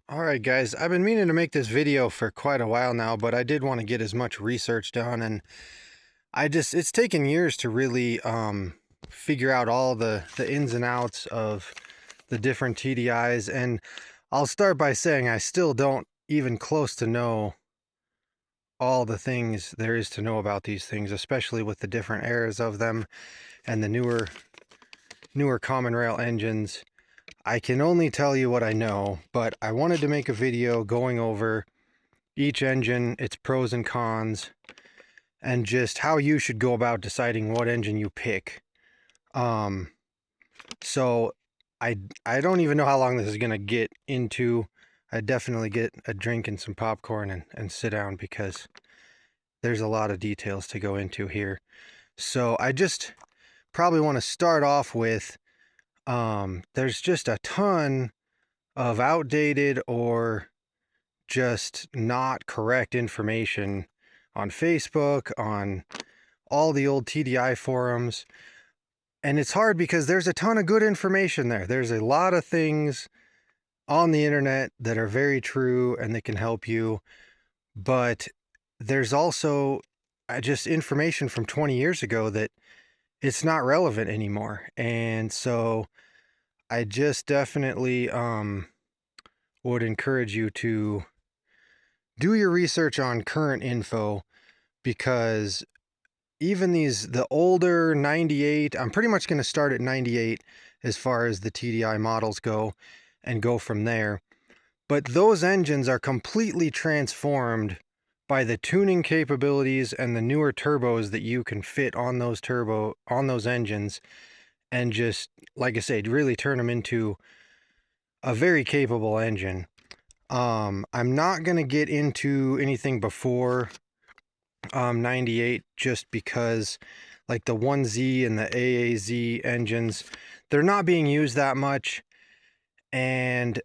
Alright guys, I've been meaning to make this video for quite a while now, but I did want to get as much research done, and it's taken years to really figure out all the ins and outs of the different TDIs, and I'll start by saying I still don't even close to know all the things there is to know about these things, especially with the different eras of them and the newer common rail engines. I can only tell you what I know, but I wanted to make a video going over each engine, its pros and cons, and just how you should go about deciding what engine you pick. So I don't even know how long this is going to get into. I definitely get a drink and some popcorn and sit down because there's a lot of details to go into here. So I just probably want to start off with there's just a ton of outdated or just not correct information on Facebook, on all the old TDI forums. And it's hard because there's a ton of good information there. There's a lot of things on the internet that are very true and that can help you. But there's also just information from 20 years ago that it's not relevant anymore. And so I just definitely would encourage you to do your research on current info, because even the older 98, I'm pretty much going to start at 98 as far as the TDI models go and go from there. But those engines are completely transformed by the tuning capabilities and the newer turbos that you can fit on those engines, and just, like I said, really turn them into a very capable engine. I'm not going to get into anything before 98, just because like the 1Z and the AAZ engines, they're not being used that much, and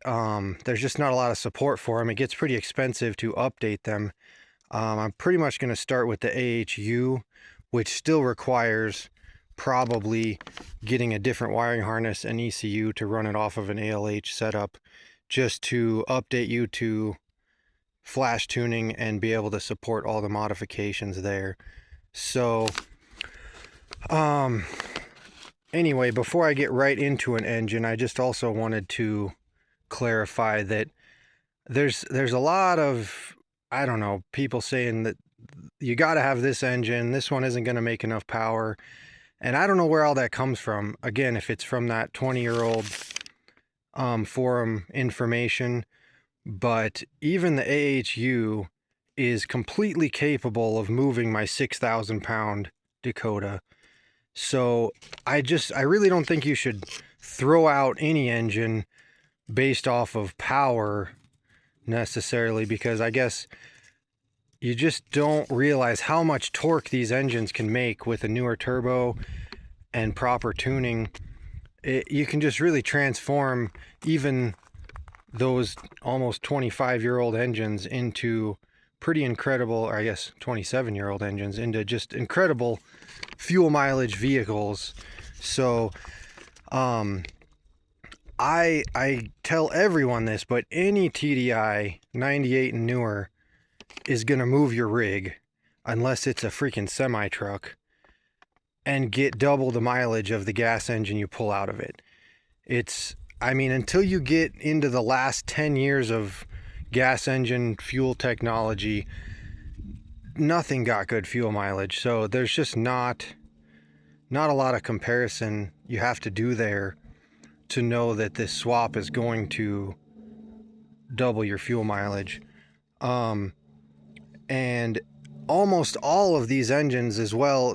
there's just not a lot of support for them. It gets pretty expensive to update them. I'm pretty much going to start with the AHU, which still requires probably getting a different wiring harness and ECU to run it off of an ALH setup, just to update you to flash tuning and be able to support all the modifications there. So anyway, before I get right into an engine, I just also wanted to clarify that there's a lot of, I don't know, people saying that you got to have this engine, this one isn't going to make enough power, and I don't know where all that comes from. Again, if it's from that 20-year-old forum information, but even the AHU is completely capable of moving my 6,000 pound Dakota. So I really don't think you should throw out any engine based off of power necessarily, because I guess you just don't realize how much torque these engines can make with a newer turbo and proper tuning. You can just really transform even those almost 25-year-old engines into pretty incredible, or I guess 27-year-old engines into just incredible fuel mileage vehicles. So I tell everyone this, but any TDI 98 and newer is gonna move your rig, unless it's a freaking semi truck, and get double the mileage of the gas engine you pull out of it. I mean, until you get into the last 10 years of gas engine fuel technology, nothing got good fuel mileage. So there's just not a lot of comparison you have to do there to know that this swap is going to double your fuel mileage. And almost all of these engines as well,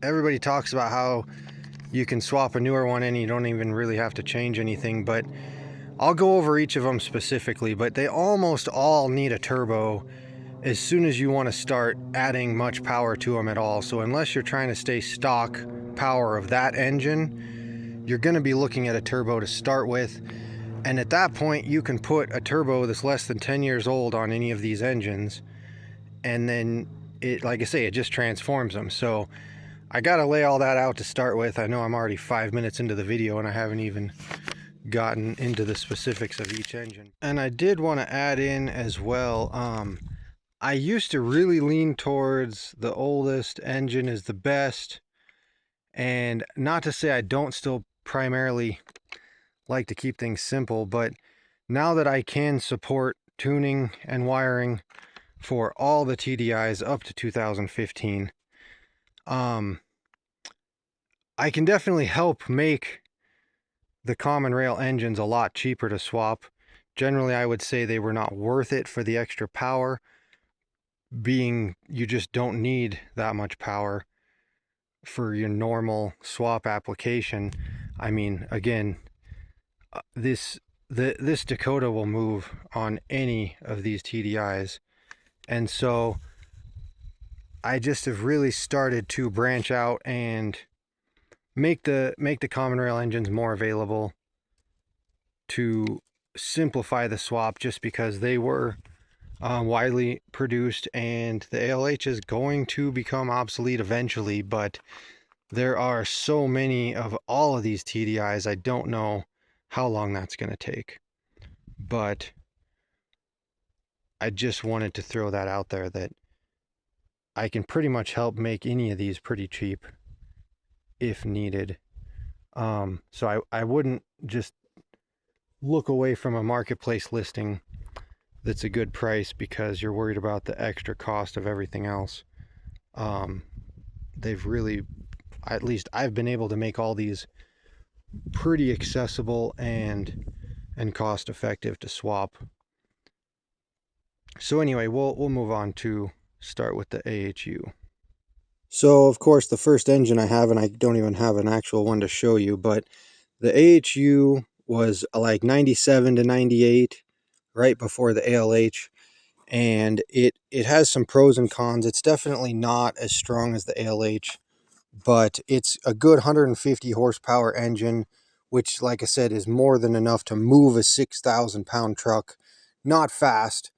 everybody talks about how you can swap a newer one in, you don't even really have to change anything, but I'll go over each of them specifically. But they almost all need a turbo as soon as you want to start adding much power to them at all. So unless you're trying to stay stock power of that engine, you're going to be looking at a turbo to start with. And at that point, you can put a turbo that's less than 10 years old on any of these engines, and then it, like I say, it just transforms them. So I gotta lay all that out to start with. I know I'm already 5 minutes into the video and I haven't even gotten into the specifics of each engine. And I did want to add in as well, I used to really lean towards the oldest engine is the best, and not to say I don't still primarily like to keep things simple, but now that I can support tuning and wiring for all the TDIs up to 2015, I can definitely help make the common rail engines a lot cheaper to swap. Generally, I would say they were not worth it for the extra power, being you just don't need that much power for your normal swap application. I mean, again, this Dakota will move on any of these TDIs, and so I just have really started to branch out and make the common rail engines more available to simplify the swap, just because they were widely produced, and the ALH is going to become obsolete eventually, but there are so many of all of these TDIs, I don't know how long that's going to take. But I just wanted to throw that out there, that I can pretty much help make any of these pretty cheap if needed. So I wouldn't just look away from a marketplace listing that's a good price because you're worried about the extra cost of everything else. They've really, at least I've been able to make all these pretty accessible and cost effective to swap. So anyway, we'll move on to start with the AHU. So of course the first engine I have, and I don't even have an actual one to show you, but the AHU was like 97 to 98 right before the ALH, and it has some pros and cons. It's definitely not as strong as the ALH, but it's a good 150 horsepower engine, which, like I said, is more than enough to move a 6,000 pound truck. Not fast,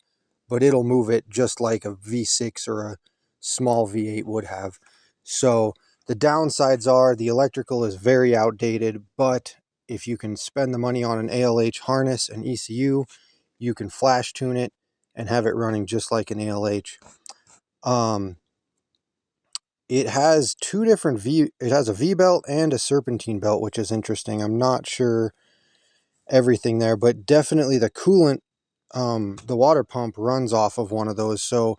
but it'll move it just like a V6 or a small V8 would have. So the downsides are the electrical is very outdated, but if you can spend the money on an ALH harness and ECU, you can flash tune it and have it running just like an ALH. It has two different it has a V belt and a serpentine belt, which is interesting. I'm not sure everything there, but definitely the coolant, the water pump runs off of one of those. So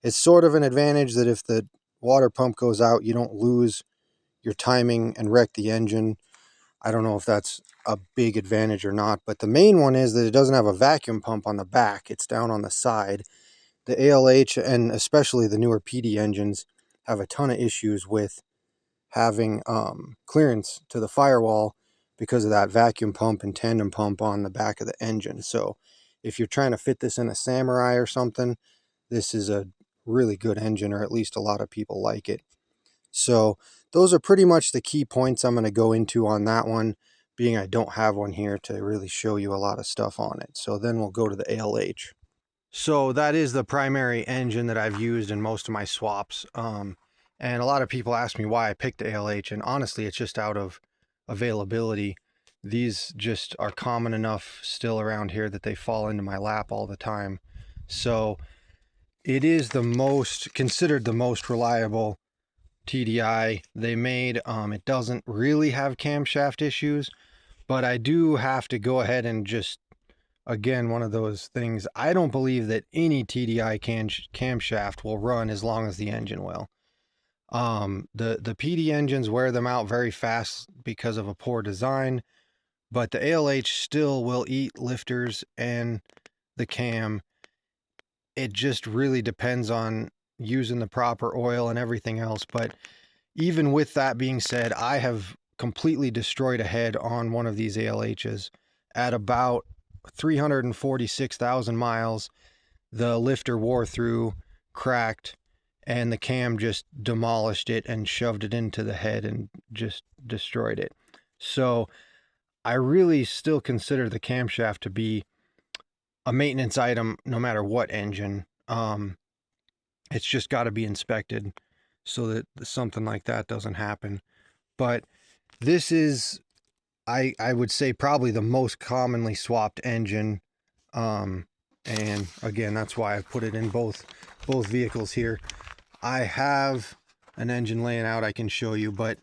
it's sort of an advantage that if the water pump goes out, you don't lose your timing and wreck the engine. I don't know if that's a big advantage or not, but the main one is that it doesn't have a vacuum pump on the back. It's down on the side. The ALH and especially the newer PD engines have a ton of issues with having clearance to the firewall because of that vacuum pump and tandem pump on the back of the engine. So if you're trying to fit this in a Samurai or something, this is a really good engine, or at least a lot of people like it. So those are pretty much the key points I'm going to go into on that one, being I don't have one here to really show you a lot of stuff on it. So then we'll go to the ALH. So that is the primary engine that I've used in most of my swaps. And a lot of people ask me why I picked the ALH, and honestly, it's just out of availability. These just are common enough still around here that they fall into my lap all the time. So it is considered the most reliable TDI they made. It doesn't really have camshaft issues, but I do have to go ahead and just, again, one of those things, I don't believe that any TDI camshaft will run as long as the engine will. The PD engines wear them out very fast because of a poor design, but the ALH still will eat lifters and the cam. It just really depends on using the proper oil and everything else. But even with that being said, I have completely destroyed a head on one of these ALHs at about 346,000 miles. The lifter wore through, cracked, and the cam just demolished it and shoved it into the head and just destroyed it. So I really still consider the camshaft to be a maintenance item no matter what engine. It's just got to be inspected so that something like that doesn't happen. But this is I would say probably the most commonly swapped engine. And again, that's why I put it in both vehicles here. I have an engine laying out I can show you, but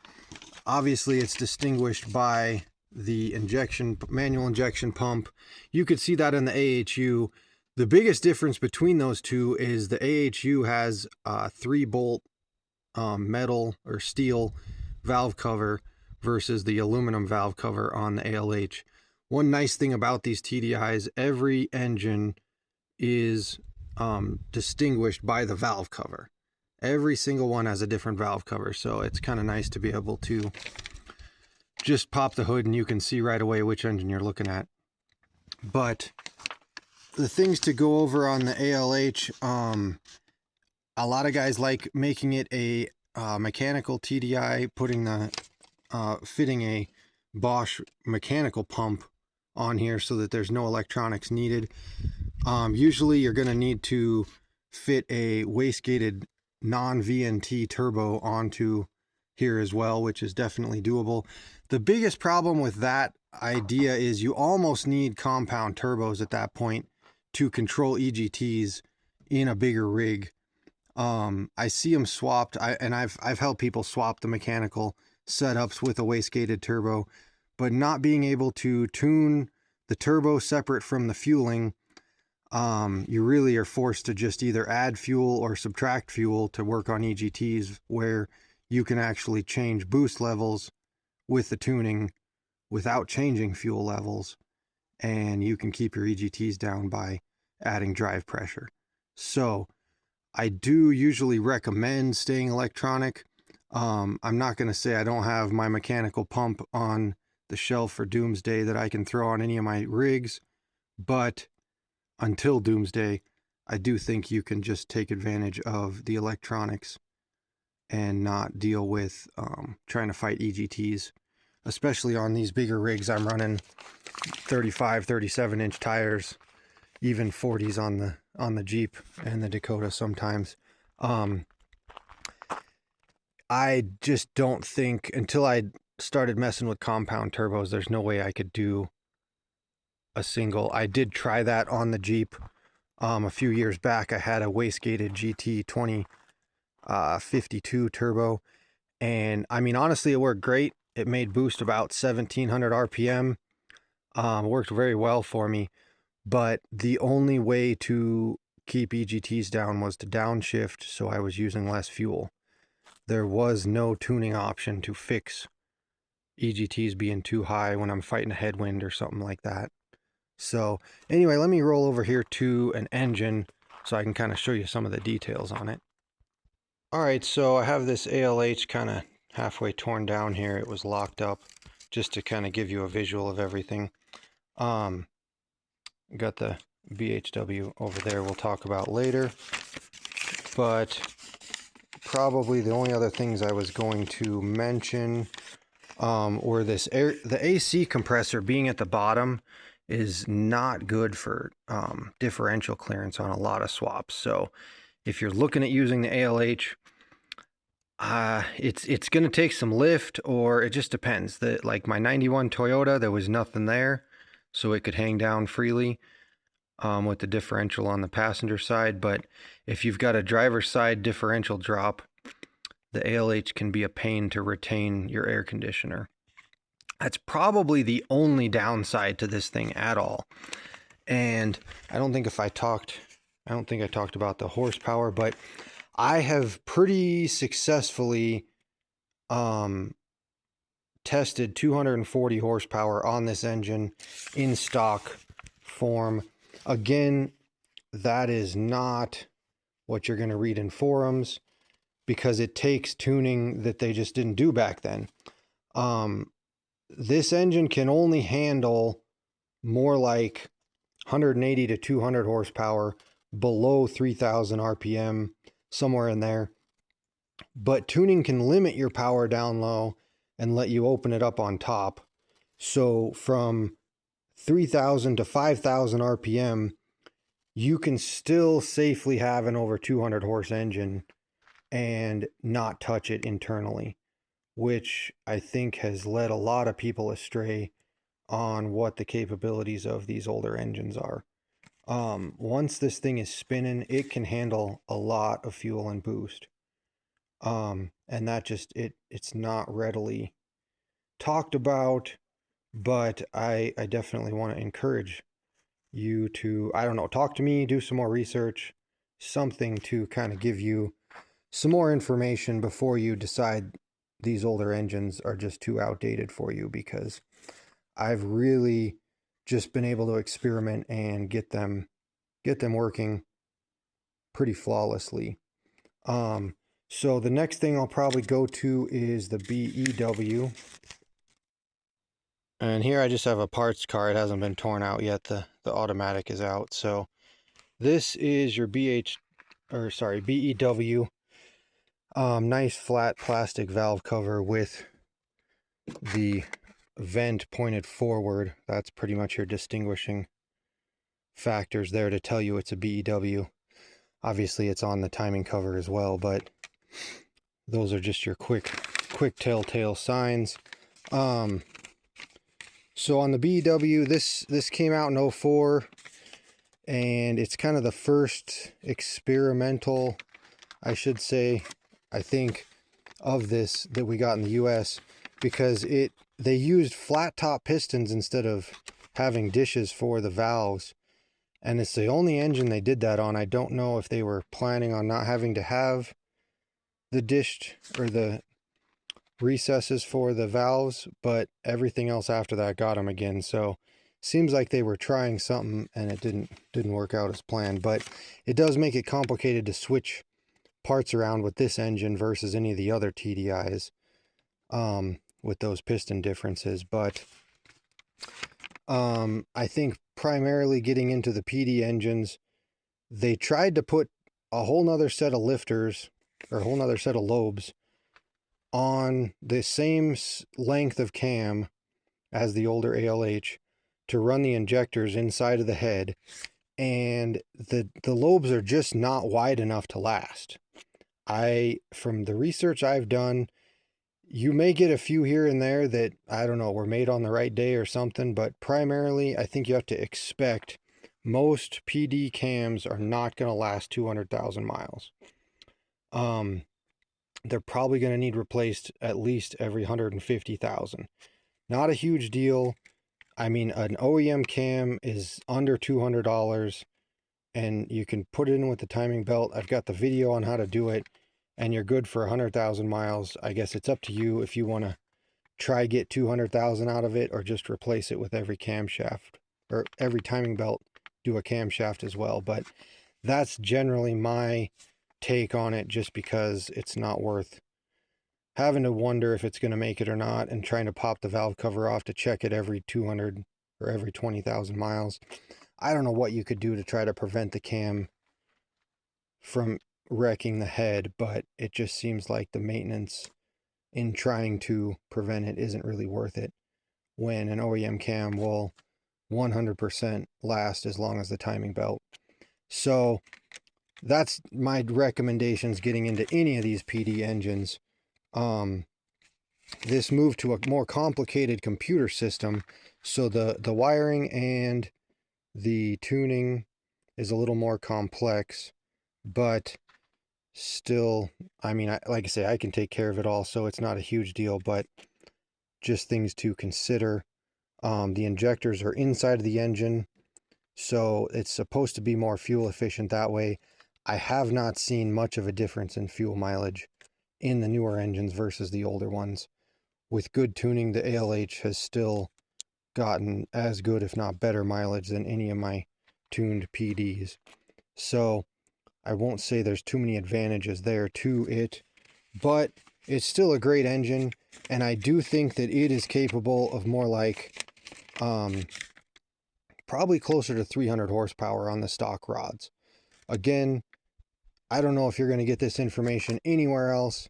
obviously it's distinguished by the manual injection pump. You could see that in the AHU. The biggest difference between those two is the AHU has a 3-bolt metal or steel valve cover versus the aluminum valve cover on the ALH. One nice thing about these TDIs, every engine is distinguished by the valve cover. Every single one has a different valve cover, so it's kind of nice to be able to just pop the hood and you can see right away which engine you're looking at. But the things to go over on the ALH, a lot of guys like making it a mechanical TDI, fitting a Bosch mechanical pump on here so that there's no electronics needed. Usually you're going to need to fit a wastegated non-VNT turbo onto here as well, which is definitely doable. The biggest problem with that idea is you almost need compound turbos at that point to control EGTs in a bigger rig. I see them swapped, and I've helped people swap the mechanical setups with a wastegated turbo, but not being able to tune the turbo separate from the fueling, you really are forced to just either add fuel or subtract fuel to work on EGTs, where you can actually change boost levels with the tuning without changing fuel levels, and you can keep your EGTs down by adding drive pressure. So I do usually recommend staying electronic. I'm not going to say I don't have my mechanical pump on the shelf for doomsday that I can throw on any of my rigs, but until doomsday, I do think you can just take advantage of the electronics and not deal with trying to fight EGTs, especially on these bigger rigs. I'm running 35, 37-inch tires, even 40s on the Jeep and the Dakota sometimes. I just don't think, until I started messing with compound turbos, there's no way I could do a single. I did try that on the Jeep a few years back. I had a wastegated GT 2052 turbo, and I mean, honestly, it worked great. It made boost about 1700 RPM. Worked very well for me, but the only way to keep EGTs down was to downshift, so I was using less fuel. There was no tuning option to fix EGTs being too high when I'm fighting a headwind or something like that. So anyway, let me roll over here to an engine so I can kind of show you some of the details on it. All right, so I have this ALH kind of halfway torn down here. It was locked up, just to kind of give you a visual of everything. Got the BHW over there we'll talk about later, but probably the only other things I was going to mention were the AC compressor being at the bottom is not good for differential clearance on a lot of swaps. So if you're looking at using the ALH, it's going to take some lift, or it just depends. Like my 91 Toyota, there was nothing there, so it could hang down freely with the differential on the passenger side. But if you've got a driver's side differential drop, the ALH can be a pain to retain your air conditioner. That's probably the only downside to this thing at all. And I don't think I talked about the horsepower, but I have pretty successfully tested 240 horsepower on this engine in stock form. Again, that is not what you're going to read in forums, because it takes tuning that they just didn't do back then. This engine can only handle more like 180 to 200 horsepower below 3000 RPM, somewhere in there. But tuning can limit your power down low and let you open it up on top. So from 3000 to 5000 RPM, you can still safely have an over 200 horse engine and not touch it internally. which I think has led a lot of people astray on what the capabilities of these older engines are. Once this thing is spinning, it can handle a lot of fuel and boost. And that just, it's not readily talked about, but I definitely want to encourage you to, I don't know, talk to me, do some more research, something to kind of give you some more information before you decide these older engines are just too outdated for you, because I've really just been able to experiment and get them working pretty flawlessly. So the next thing I'll probably go to is the BEW. And here I just have a parts car. It hasn't been torn out yet. The automatic is out. So this is your BEW. Nice flat plastic valve cover with the vent pointed forward. That's pretty much your distinguishing factors there to tell you it's a BEW. Obviously it's on the timing cover as well, but those are just your quick telltale signs. So on the BEW, this came out in 04, and it's kind of the first experimental, I should say, I think, of this that we got in the US, because they used flat top pistons instead of having dishes for the valves, and it's the only engine they did that on. I don't know if they were planning on not having to have the dished or the recesses for the valves, but everything else after that got them again. So seems like they were trying something and it didn't work out as planned. But it does make it complicated to switch parts around with this engine versus any of the other TDIs, with those piston differences. But I think primarily getting into the PD engines, they tried to put a whole nother set of lifters or a whole nother set of lobes on the same length of cam as the older ALH to run the injectors inside of the head, and the lobes are just not wide enough to last. From the research I've done, you may get a few here and there that, I don't know, were made on the right day or something, but primarily I think you have to expect most PD cams are not going to last 200,000 miles. They're probably going to need replaced at least every 150,000. Not a huge deal. I mean, an OEM cam is under $200, and you can put it in with the timing belt. I've got the video on how to do it, and you're good for 100,000 miles. I guess it's up to you if you want to try get 200,000 out of it, or just replace it with every camshaft, or every timing belt, do a camshaft as well. But that's generally my take on it, just because it's not worth having to wonder if it's going to make it or not, and trying to pop the valve cover off to check it every 200 or every 20,000 miles. I don't know what you could do to try to prevent the cam from wrecking the head, but it just seems like the maintenance in trying to prevent it isn't really worth it, when an OEM cam will 100% last as long as the timing belt. So that's my recommendations getting into any of these PD engines. This move to a more complicated computer system, so the wiring and the tuning is a little more complex, but still, I mean, like I say, I can take care of it all, so it's not a huge deal, but just things to consider. The injectors are inside of the engine, so it's supposed to be more fuel efficient that way. I have not seen much of a difference in fuel mileage in the newer engines versus the older ones. With good tuning, the ALH has still gotten as good, if not better, mileage than any of my tuned PDs. So I won't say there's too many advantages there to it, but it's still a great engine, and I do think that it is capable of more like probably closer to 300 horsepower on the stock rods. Again, I don't know if you're going to get this information anywhere else,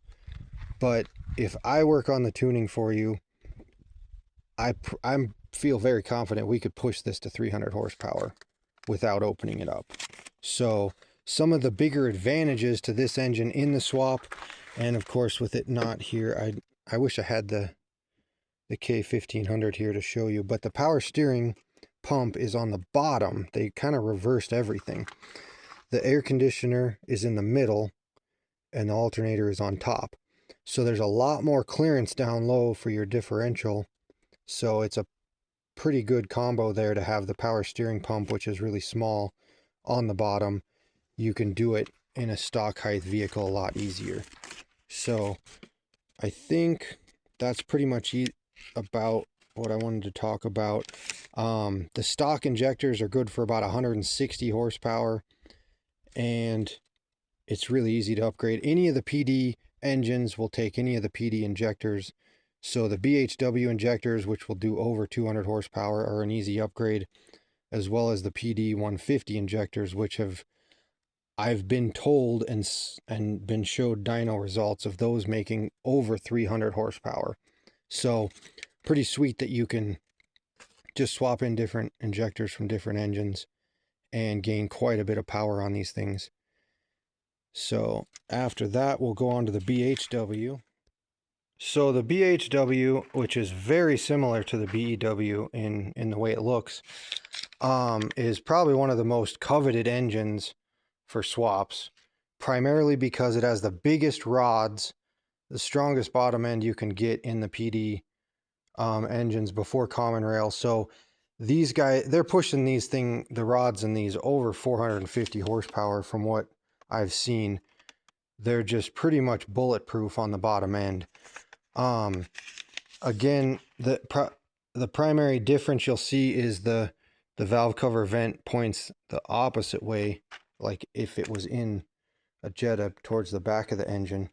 but if I work on the tuning for you, I feel very confident we could push this to 300 horsepower without opening it up. So some of the bigger advantages to this engine in the swap, and of course with it not here, I wish I had the K1500 here to show you, but the power steering pump is on the bottom. They kind of reversed everything. The air conditioner is in the middle and the alternator is on top. So there's a lot more clearance down low for your differential. So it's a pretty good combo there to have the power steering pump, which is really small, on the bottom. You can do it in a stock height vehicle a lot easier. So I think that's pretty much about what I wanted to talk about. The stock injectors are good for about 160 horsepower, and it's really easy to upgrade. Any of the PD engines will take any of the PD injectors. So the BHW injectors, which will do over 200 horsepower, are an easy upgrade, as well as the PD 150 injectors, which I've been told and been showed dyno results of those making over 300 horsepower. So pretty sweet that you can just swap in different injectors from different engines and gain quite a bit of power on these things. So after that, we'll go on to the BHW. So the BHW, which is very similar to the BEW in the way it looks, is probably one of the most coveted engines for swaps, primarily because it has the biggest rods, the strongest bottom end you can get in the PD engines before common rail. So these guys, they're pushing the rods in these over 450 horsepower from what I've seen. They're just pretty much bulletproof on the bottom end. Again, the primary difference you'll see is the valve cover vent points the opposite way, like if it was in a Jetta towards the back of the engine.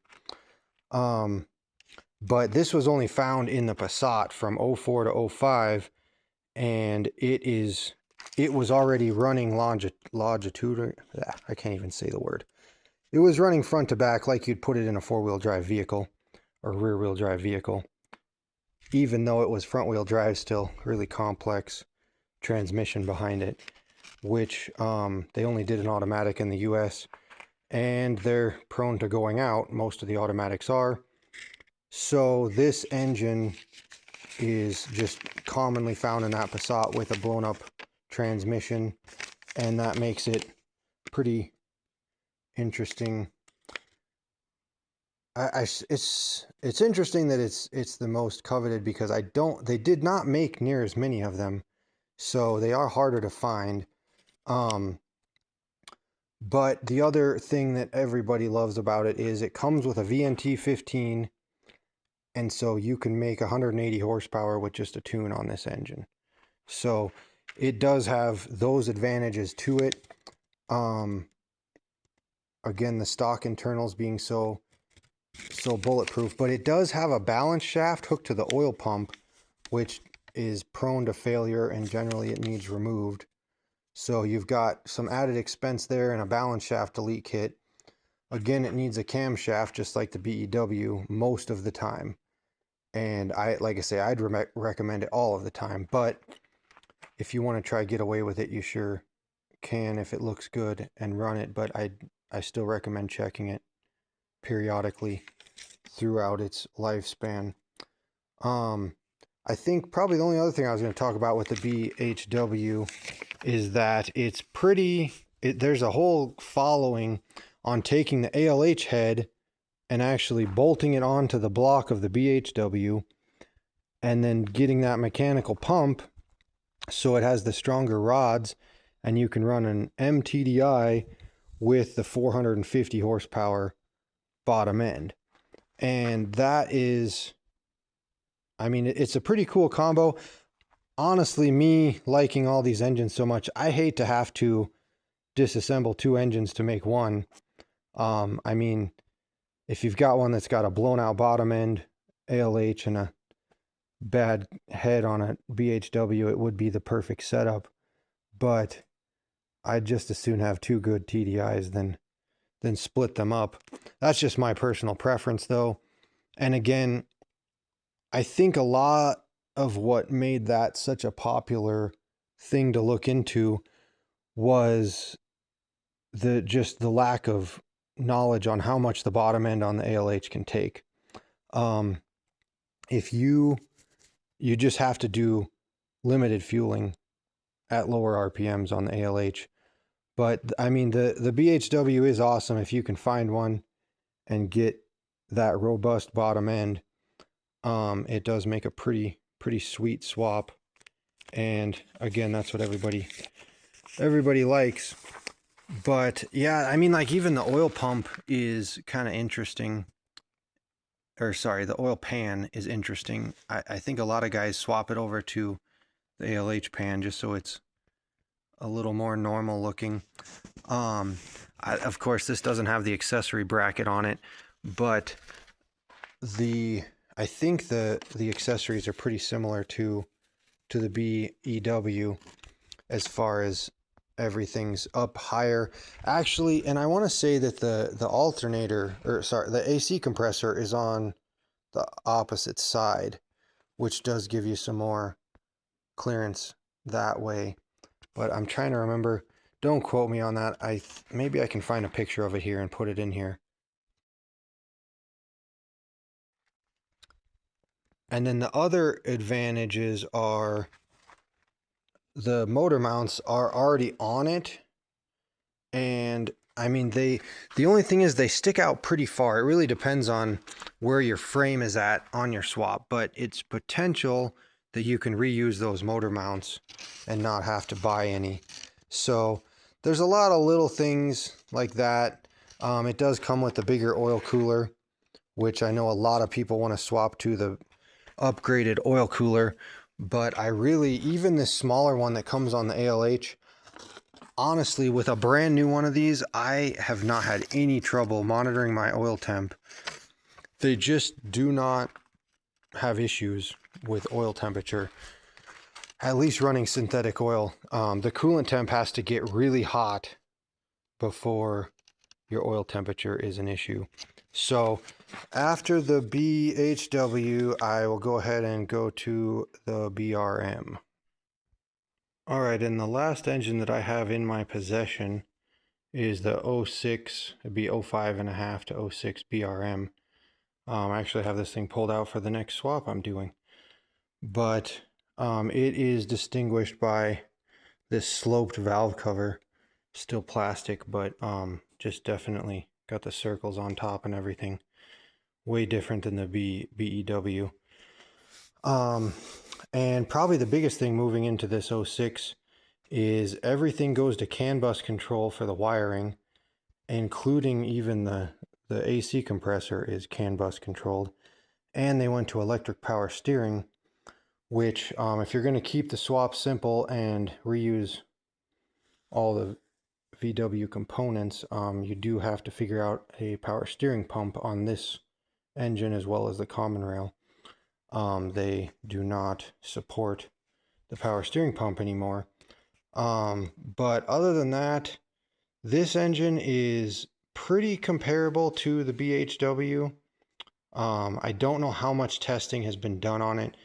But this was only found in the Passat from 04 to 05, and it was already running longitudinal. I can't even say the word. It was running front to back like you'd put it in a four-wheel drive vehicle or rear-wheel drive vehicle, even though it was front-wheel drive, still really complex transmission behind it, which they only did an automatic in the US, and they're prone to going out. Most of the automatics are. So this engine is just commonly found in that Passat with a blown up transmission, and that makes it pretty interesting. It's interesting that it's the most coveted because they did not make near as many of them, so they are harder to find. But the other thing that everybody loves about it is it comes with a VNT 15, and so you can make 180 horsepower with just a tune on this engine. So it does have those advantages to it. Again, the stock internals being so bulletproof, but it does have a balance shaft hooked to the oil pump, which is prone to failure and generally it needs removed. So you've got some added expense there and a balance shaft delete kit. Again, it needs a camshaft just like the BEW most of the time. And like I say, I'd recommend it all of the time. But if you want to try get away with it, you sure can if it looks good and run it. But I still recommend checking it periodically throughout its lifespan. I think probably the only other thing I was going to talk about with the BHW is that it's there's a whole following on taking the ALH head and actually bolting it onto the block of the BHW and then getting that mechanical pump so it has the stronger rods, and you can run an MTDI with the 450 horsepower bottom end. And that is, I mean, it's a pretty cool combo. Honestly, me liking all these engines so much, I hate to have to disassemble two engines to make one. I mean, if you've got one that's got a blown out bottom end ALH and a bad head on a BHW, it would be the perfect setup. But I'd just as soon have two good TDIs than split them up. That's just my personal preference, though. And again, I think a lot of what made that such a popular thing to look into was the lack of knowledge on how much the bottom end on the ALH can take. if you just have to do limited fueling at lower RPMs on the ALH. But I mean, the BHW is awesome if you can find one and get that robust bottom end. It does make a pretty sweet swap. And again, that's what everybody likes. But yeah, I mean, like even the oil pump is kind of interesting. Or sorry, the oil pan is interesting. I think a lot of guys swap it over to the ALH pan just so it's a little more normal looking. Of course, this doesn't have the accessory bracket on it, but I think the accessories are pretty similar to the BEW as far as everything's up higher. Actually, and I want to say that the alternator, or sorry, the AC compressor is on the opposite side, which does give you some more clearance that way. But I'm trying to remember. Don't quote me on that. Maybe I can find a picture of it here and put it in here. And then the other advantages are the motor mounts are already on it. And I mean, the only thing is they stick out pretty far. It really depends on where your frame is at on your swap, but it's potential that you can reuse those motor mounts and not have to buy any. So there's a lot of little things like that. It does come with a bigger oil cooler, which I know a lot of people want to swap to the upgraded oil cooler, but even this smaller one that comes on the ALH, honestly, with a brand new one of these, I have not had any trouble monitoring my oil temp. They just do not have issues with oil temperature, at least running synthetic oil. The coolant temp has to get really hot before your oil temperature is an issue. So after the BHW, I will go ahead and go to the BRM. All right, and the last engine that I have in my possession is the 06, it'd be 05.5 to 06 BRM. I actually have this thing pulled out for the next swap I'm doing. But it is distinguished by this sloped valve cover, still plastic, but just definitely got the circles on top and everything. Way different than the BEW. And probably the biggest thing moving into this 06 is everything goes to CAN bus control for the wiring, including even the AC compressor is CAN bus controlled. And they went to electric power steering, which if you're going to keep the swap simple and reuse all the VW components, you do have to figure out a power steering pump on this engine as well as the common rail. They do not support the power steering pump anymore. But other than that, this engine is pretty comparable to the BHW. I don't know how much testing has been done on it,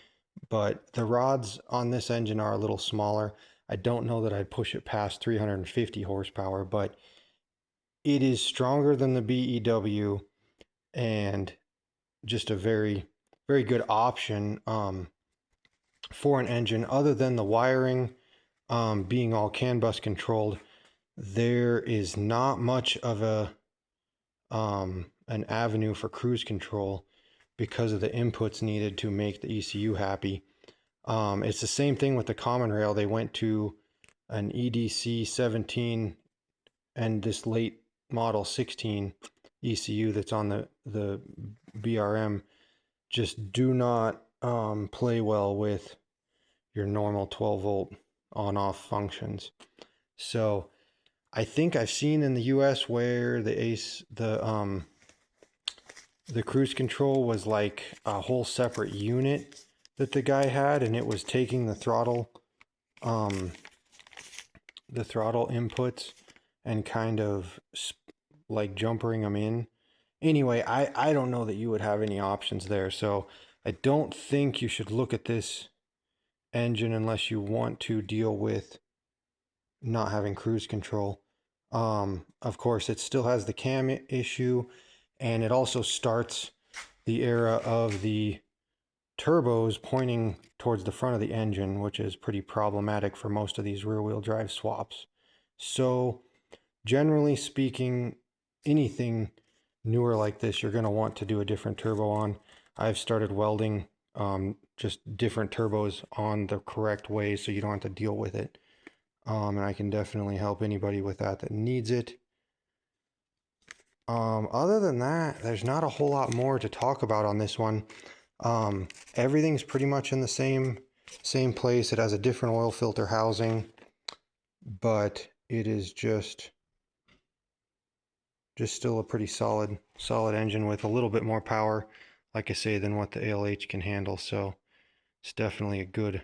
but the rods on this engine are a little smaller. I don't know that I'd push it past 350 horsepower, but it is stronger than the BEW and just a very, very good option for an engine. Other than the wiring being all CAN bus controlled, there is not much of an avenue for cruise control because of the inputs needed to make the ECU happy. It's the same thing with the common rail. They went to an EDC 17 and this late model 16 ECU that's on the BRM just do not play well with your normal 12 volt on off functions. So I think I've seen in the US where the cruise control was like a whole separate unit that the guy had, and it was taking the throttle inputs and kind of like jumpering them in. Anyway, I don't know that you would have any options there, so I don't think you should look at this engine unless you want to deal with not having cruise control. Of course, it still has the cam issue, and it also starts the era of the turbos pointing towards the front of the engine, which is pretty problematic for most of these rear-wheel drive swaps. So generally speaking, anything newer like this, you're going to want to do a different turbo on. I've started welding just different turbos on the correct way so you don't have to deal with it. And I can definitely help anybody with that needs it. Other than that, there's not a whole lot more to talk about on this one. Everything's pretty much in the same place. It has a different oil filter housing, but it is just still a pretty solid engine with a little bit more power, like I say, than what the ALH can handle. So it's definitely a good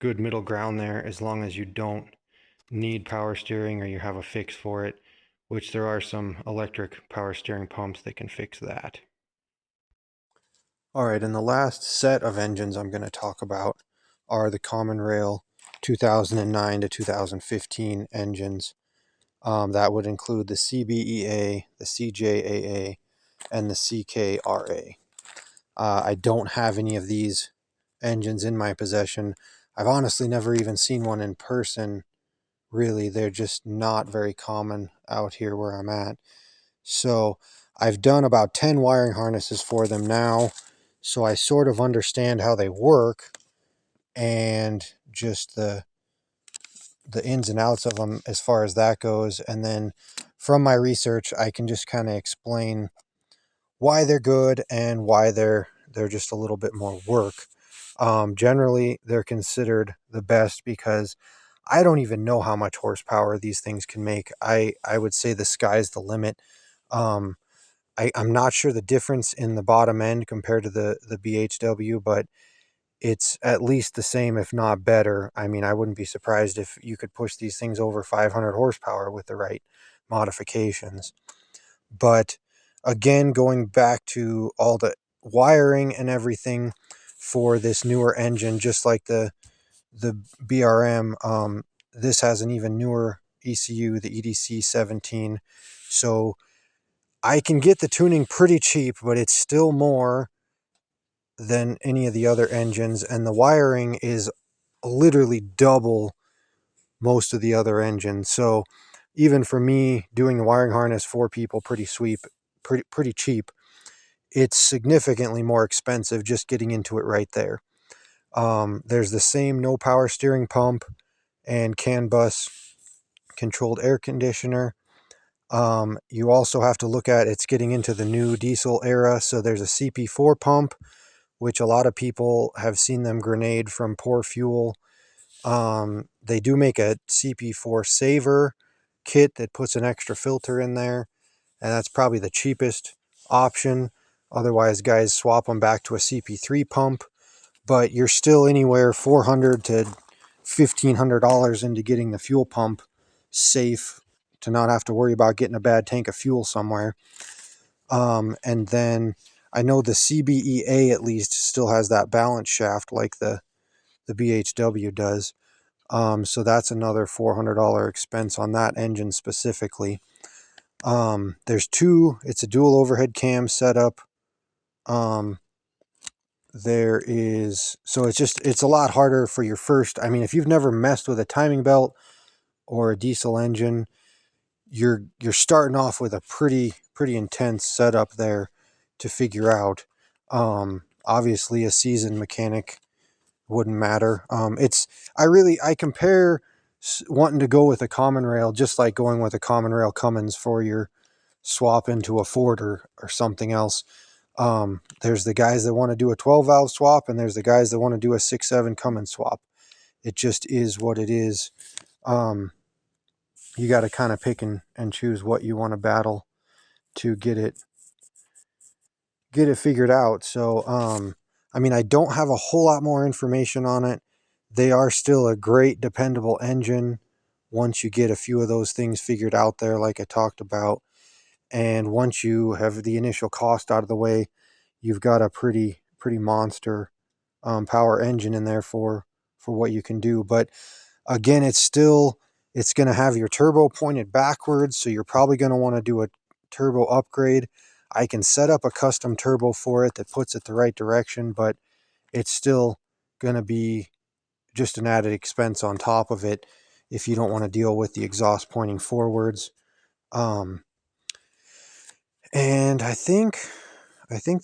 middle ground there, as long as you don't need power steering or you have a fix for it, which there are some electric power steering pumps that can fix that. All right, and the last set of engines I'm going to talk about are the Common Rail 2009 to 2015 engines. That would include the CBEA, the CJAA, and the CKRA. I don't have any of these engines in my possession. I've honestly never even seen one in person. Really, they're just not very common out here where I'm at. So I've done about 10 wiring harnesses for them now, so I sort of understand how they work and just the ins and outs of them as far as that goes. And then from my research, I can just kind of explain why they're good and why they're just a little bit more work. Generally, they're considered the best because I don't even know how much horsepower these things can make. I would say the sky's the limit. I'm not sure the difference in the bottom end compared to the BHW, but it's at least the same, if not better. I mean, I wouldn't be surprised if you could push these things over 500 horsepower with the right modifications. But again, going back to all the wiring and everything for this newer engine, just like the BRM, this has an even newer ECU, the EDC 17. So I can get the tuning pretty cheap, but it's still more than any of the other engines, and the wiring is literally double most of the other engines. So even for me doing the wiring harness for people pretty cheap, it's significantly more expensive just getting into it right there. There's the same no power steering pump and CAN bus controlled air conditioner. You also have to look at, it's getting into the new diesel era, so there's a CP4 pump, which a lot of people have seen them grenade from poor fuel. They do make a CP4 saver kit that puts an extra filter in there, and that's probably the cheapest option. Otherwise, guys swap them back to a CP3 pump, but you're still anywhere $400 to $1,500 into getting the fuel pump safe to not have to worry about getting a bad tank of fuel somewhere. And then I know the CBEA at least still has that balance shaft like the BHW does. So that's another $400 expense on that engine specifically. There's it's a dual overhead cam setup. It's a lot harder for your first. I mean, if you've never messed with a timing belt or a diesel engine, you're starting off with a pretty intense setup there to figure out. Obviously a seasoned mechanic wouldn't matter. I compare wanting to go with a common rail just like going with a common rail Cummins for your swap into a Ford or something else. There's the guys that want to do a 12 valve swap, and there's the guys that want to do a 6.7 Cummins swap. It just is what it is. You got to kind of pick and choose what you want to battle to get it figured out. So, I mean, I don't have a whole lot more information on it. They are still a great, dependable engine once you get a few of those things figured out there, like I talked about. And once you have the initial cost out of the way, you've got a pretty monster power engine in there for what you can do. But again, it's going to have your turbo pointed backwards, so you're probably going to want to do a turbo upgrade. I can set up a custom turbo for it that puts it the right direction, but it's still going to be just an added expense on top of it if you don't want to deal with the exhaust pointing forwards. And I think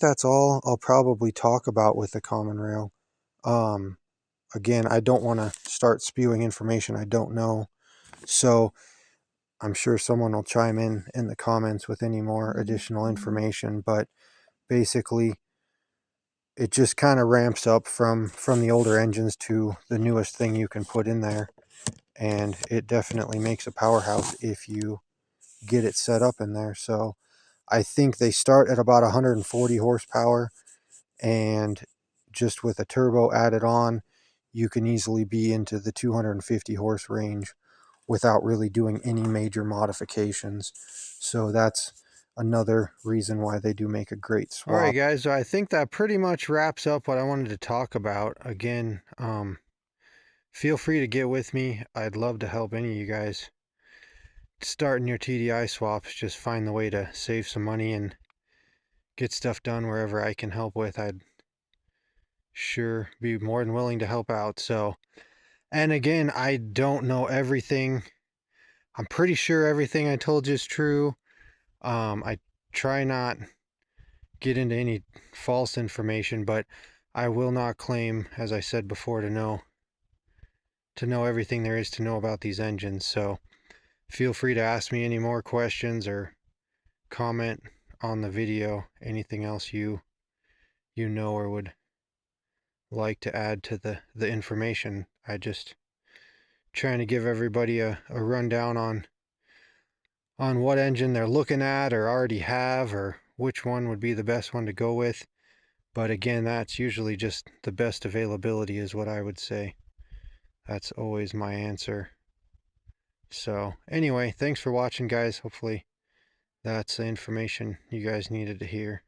that's all I'll probably talk about with the common rail. Again, I don't want to start spewing information I don't know, so I'm sure someone will chime in the comments with any more additional information. But basically, it just kind of ramps up from the older engines to the newest thing you can put in there, and it definitely makes a powerhouse if you get it set up in there. So I think they start at about 140 horsepower, and just with a turbo added on, you can easily be into the 250 horse range without really doing any major modifications. So that's another reason why they do make a great swap. All right, guys, so I think that pretty much wraps up what I wanted to talk about. Again, feel free to get with me. I'd love to help any of you guys starting your TDI swaps. Just find the way to save some money and get stuff done wherever I can help with. I'd sure be more than willing to help out. So, and again, I don't know everything. I'm pretty sure everything I told you is true. I try not get into any false information, but I will not claim, as I said before, to know everything there is to know about these engines. So feel free to ask me any more questions or comment on the video, anything else you know or would like to add to the information. I just trying to give everybody a rundown on what engine they're looking at or already have, or which one would be the best one to go with. But again, that's usually just the best availability is what I would say. That's always my answer. So anyway, thanks for watching, guys. Hopefully that's the information you guys needed to hear.